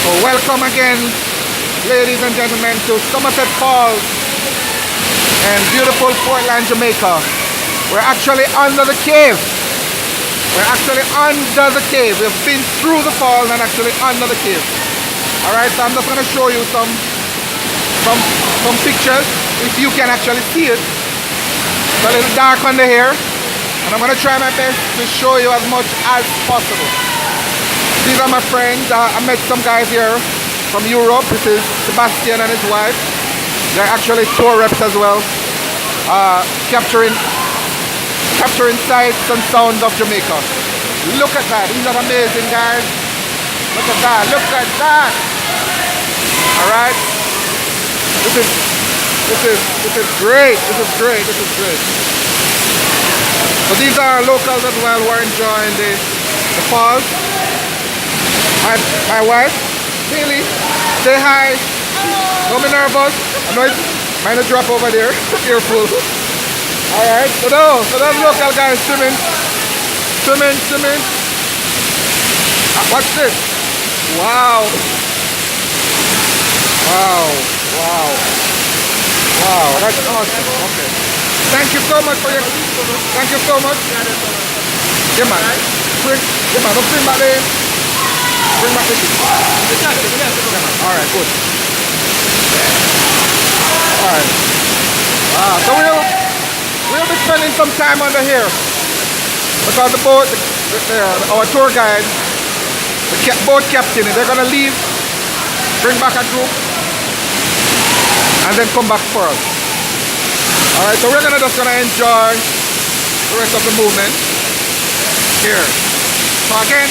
So welcome again, ladies and gentlemen, to Somerset Falls and beautiful Portland, Jamaica. We're actually under the cave. We're actually under the cave. We've been through the falls and actually under the cave. Alright, so I'm just going to show you some pictures, if you can actually see it. It's a little dark under here, and I'm going to try my best to show you as much as possible. These are my friends. I met some guys here from Europe. This is Sebastian and his wife. They're actually tour reps as well, capturing sights and sounds of Jamaica. Look at that. These are amazing guys. Look at that. Look at that. All right. This is great. This is great. This is great. So these are locals as well who are enjoying the falls. My wife, Haley, say hi. Don't be nervous. I know it might not drop over there. Careful. Alright, so those local guys swimming. What's this? Wow. Wow, that's awesome. Okay. Thank you so much for your thank you so much. Yeah man. Don't bring back the ticket. Alright, good. Alright. So we'll be spending some time under here because the boat, our tour guide, the boat captain, they're gonna leave, bring back a group, and then come back for us. All right, so we're just gonna enjoy the rest of the movement here. So again,